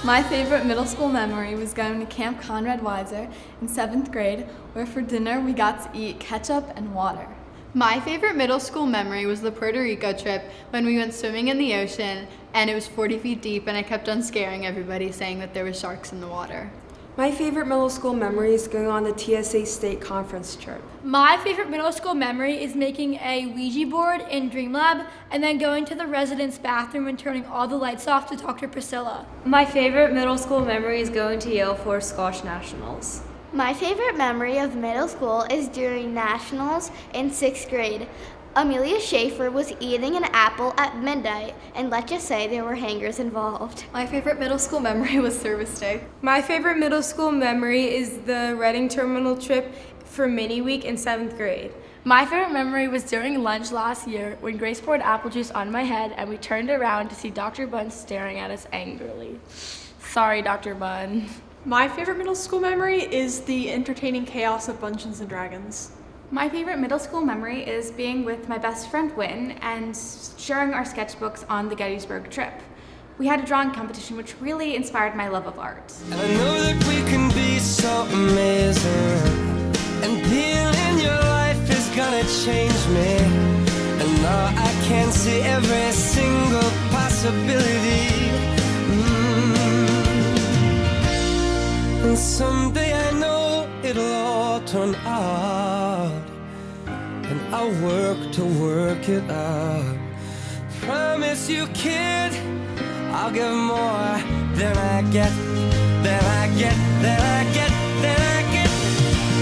My favorite middle school memory was going to Camp Conrad Weiser in 7th grade, where for dinner we got to eat ketchup and water. My favorite middle school memory was the Puerto Rico trip when we went swimming in the ocean and it was 40 feet deep and I kept on scaring everybody saying that there were sharks in the water. My favorite middle school memory is going on the TSA State Conference trip. My favorite middle school memory is making a Ouija board in Dreamlab and then going to the residence bathroom and turning all the lights off to talk to Priscilla. My favorite middle school memory is going to Yale for Squash Nationals. My favorite memory of middle school is during nationals in 6th grade. Amelia Schaefer was eating an apple at midnight, and let's just say there were hangers involved. My favorite middle school memory was service day. My favorite middle school memory is the Reading Terminal trip for mini week in 7th grade. My favorite memory was during lunch last year when Grace poured apple juice on my head and we turned around to see Dr. Bunn staring at us angrily. Sorry, Dr. Bunn. My favorite middle school memory is the entertaining chaos of Dungeons and Dragons. My favorite middle school memory is being with my best friend Wynn and sharing our sketchbooks on the Gettysburg trip. We had a drawing competition which really inspired my love of art. And I know that we can be so amazing, and being in your life is gonna change me. And now I can see every single possibility. And someday I know it'll all turn out, and I'll work to work it out. Promise you, kid, I'll give more than I get, than I get, than I get, than I get.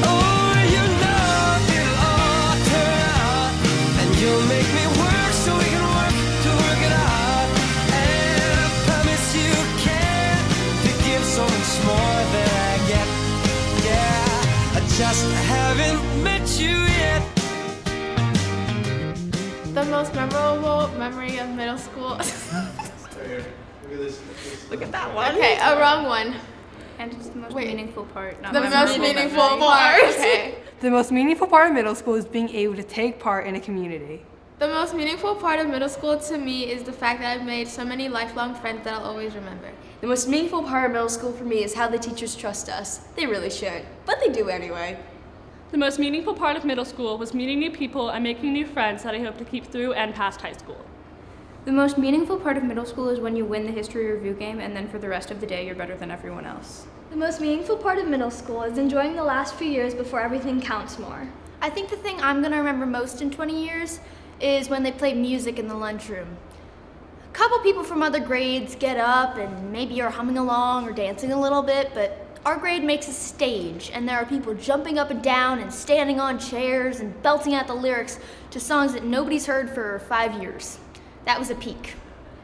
Oh, you know it'll all turn out, and you'll make me work so we can work to work it out. And I promise you, kid, to give so much more than I get. Yeah, I just haven't met you yet. The most memorable memory of middle school. Look at that one. Okay, a wrong one. And it's the most meaningful part. Not The my most meaningful part. Okay. The most meaningful part of middle school is being able to take part in a community. The most meaningful part of middle school to me is the fact that I've made so many lifelong friends that I'll always remember. The most meaningful part of middle school for me is how the teachers trust us. They really should, but they do anyway. The most meaningful part of middle school was meeting new people and making new friends that I hope to keep through and past high school. The most meaningful part of middle school is when you win the history review game and then for the rest of the day you're better than everyone else. The most meaningful part of middle school is enjoying the last few years before everything counts more. I think the thing I'm gonna remember most in 20 years is when they play music in the lunchroom. A couple people from other grades get up and maybe you're humming along or dancing a little bit, but our grade makes a stage and there are people jumping up and down and standing on chairs and belting out the lyrics to songs that nobody's heard for 5 years. That was a peak.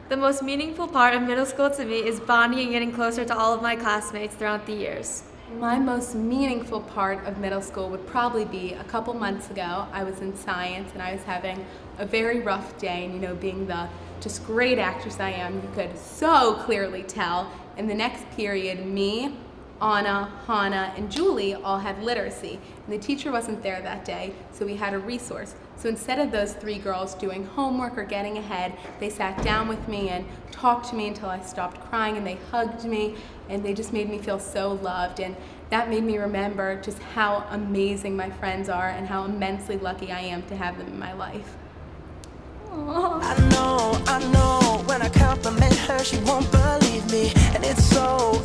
The most meaningful part of middle school to me is bonding and getting closer to all of my classmates throughout the years. My most meaningful part of middle school would probably be a couple months ago. I was in science and I was having a very rough day, and being the just great actress I am, you could so clearly tell. In the next period, me, Anna, Hannah, and Julie all had literacy, and the teacher wasn't there that day, so we had a resource. So instead of those 3 girls doing homework or getting ahead, they sat down with me and talked to me until I stopped crying, and they hugged me, and they just made me feel so loved, and that made me remember just how amazing my friends are and how immensely lucky I am to have them in my life. I know, when I compliment her, she won't believe me. And it's so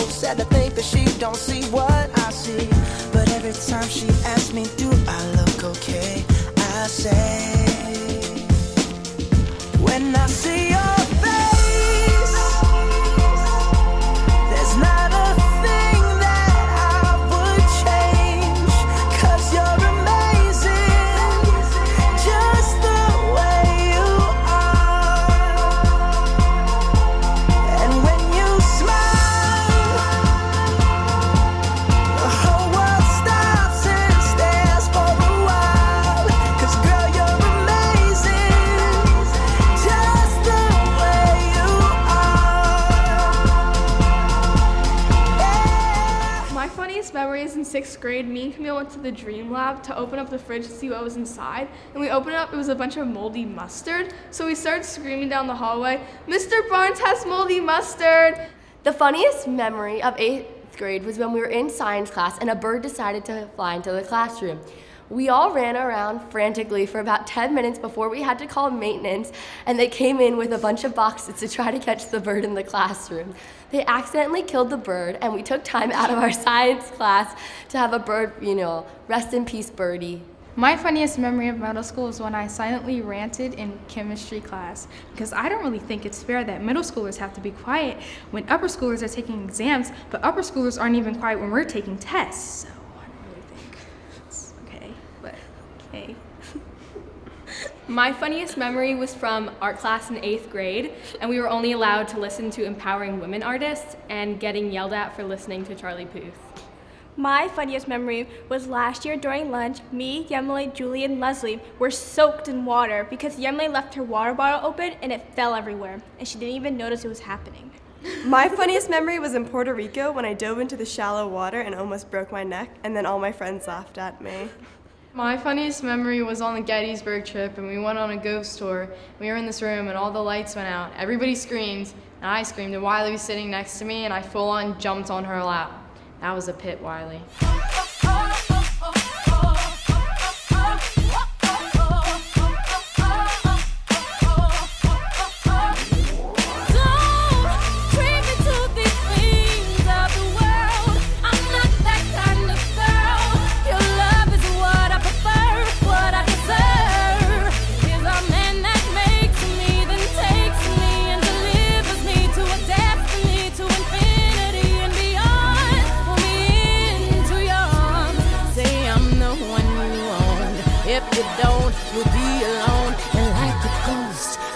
sad to think that she don't see what I see. But every time she asks me, do I look okay? I say, when I see your face, there's not a thing that I would change, 'cause you're amazing, just the way you are. And when you smile, the whole world stops and stares for a while, 'cause girl, you're amazing, just the way you are. Yeah. My funniest memory is in 6th grade. Me and Camille went to the Dream Lab to open up the fridge to see what was inside. And we opened it up, it was a bunch of moldy mustard. So we started screaming down the hallway, "Mr. Barnes has moldy mustard!" The funniest memory of 8th grade was when we were in science class and a bird decided to fly into the classroom. We all ran around frantically for about 10 minutes before we had to call maintenance, and they came in with a bunch of boxes to try to catch the bird in the classroom. They accidentally killed the bird, and we took time out of our science class to have a bird funeral. Rest in peace, birdie. My funniest memory of middle school is when I silently ranted in chemistry class, because I don't really think it's fair that middle schoolers have to be quiet when upper schoolers are taking exams, but upper schoolers aren't even quiet when we're taking tests. So I don't really think it's okay, but okay. My funniest memory was from art class in 8th grade, and we were only allowed to listen to empowering women artists and getting yelled at for listening to Charlie Puth. My funniest memory was last year during lunch. Me, Yemily, Julie, and Leslie were soaked in water because Yemily left her water bottle open and it fell everywhere, and she didn't even notice it was happening. My funniest memory was in Puerto Rico when I dove into the shallow water and almost broke my neck, and then all my friends laughed at me. My funniest memory was on the Gettysburg trip, and we went on a ghost tour. We were in this room and all the lights went out. Everybody screamed, and I screamed, and Wiley was sitting next to me, and I full on jumped on her lap. That was a pit, Wiley.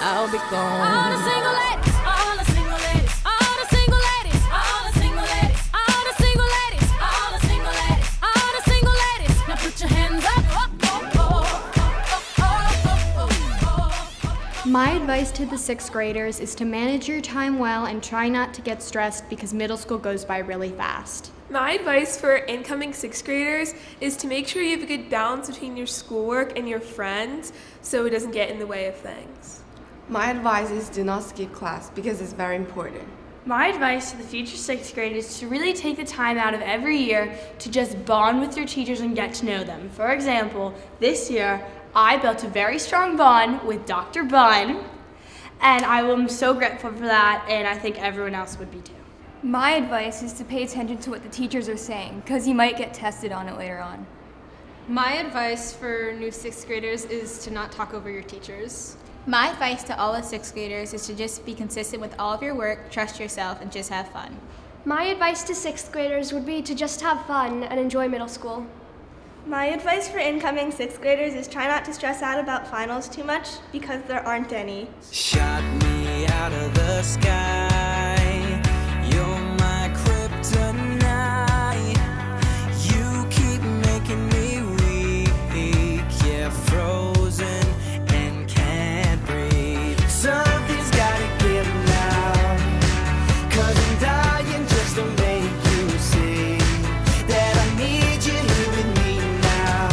I'll be gone. All the single ladies, all the single ladies, all the single ladies, all the single ladies, all the single ladies, all the single ladies, all the single ladies. Now put your hands up. My advice to the 6th graders is to manage your time well and try not to get stressed because middle school goes by really fast. My advice for incoming 6th graders is to make sure you have a good balance between your schoolwork and your friends so it doesn't get in the way of things. My advice is do not skip class because it's very important. My advice to the future 6th graders is to really take the time out of every year to just bond with your teachers and get to know them. For example, this year, I built a very strong bond with Dr. Bunn, and I am so grateful for that, and I think everyone else would be too. My advice is to pay attention to what the teachers are saying, because you might get tested on it later on. My advice for new 6th graders is to not talk over your teachers. My advice to all the 6th graders is to just be consistent with all of your work, trust yourself, and just have fun. My advice to 6th graders would be to just have fun and enjoy middle school. My advice for incoming 6th graders is try not to stress out about finals too much because there aren't any. Shot me out of the sky. You're my kryptonite. You keep making me weak. Yeah, frozen. Something's gotta give now, 'cause I'm dying just to make you see that I need you here with me now,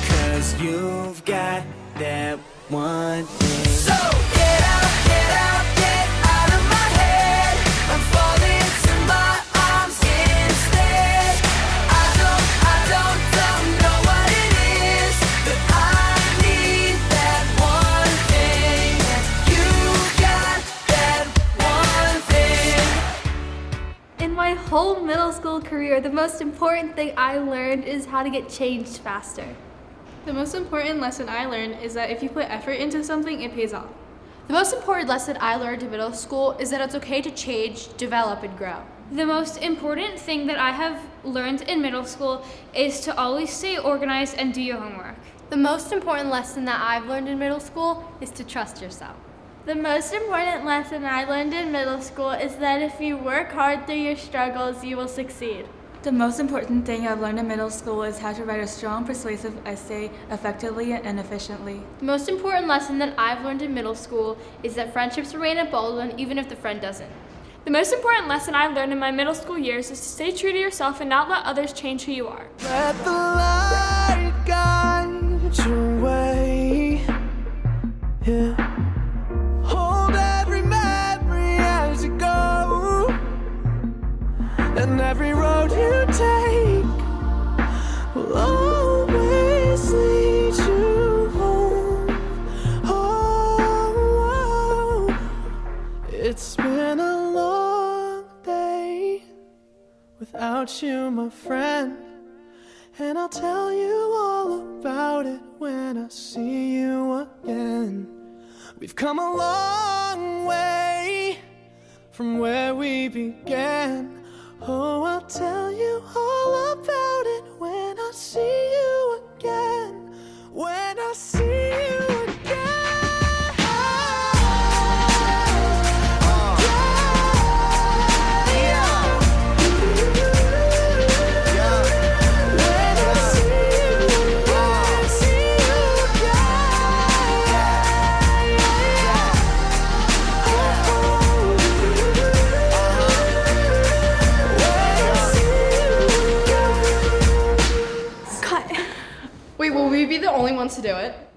'cause you've got that one thing. So get out, get out, get out of my head. I'm falling to my arms instead. I don't know what it is, but I need that one thing. In my whole middle school career, the most important thing I learned is how to get changed faster. The most important lesson I learned is that if you put effort into something, it pays off. The most important lesson I learned in middle school is that it's okay to change, develop, and grow. The most important thing that I have learned in middle school is to always stay organized and do your homework. The most important lesson that I've learned in middle school is to trust yourself. The most important lesson I learned in middle school is that if you work hard through your struggles, you will succeed. The most important thing I've learned in middle school is how to write a strong, persuasive essay effectively and efficiently. The most important lesson that I've learned in middle school is that friendships remain at Baldwin even if the friend doesn't. The most important lesson I learned in my middle school years is to stay true to yourself and not let others change who you are. Let the light guide your way. Yeah. Hold every memory as you go. and every road you take will always lead you home. Oh, it's been a long day without you, my friend, and I'll tell you all about it when I see you again. We've come a long way from where we began. Oh, I'll tell you all about it when I see you again. When I see you again. Wait, will we be the only ones to do it?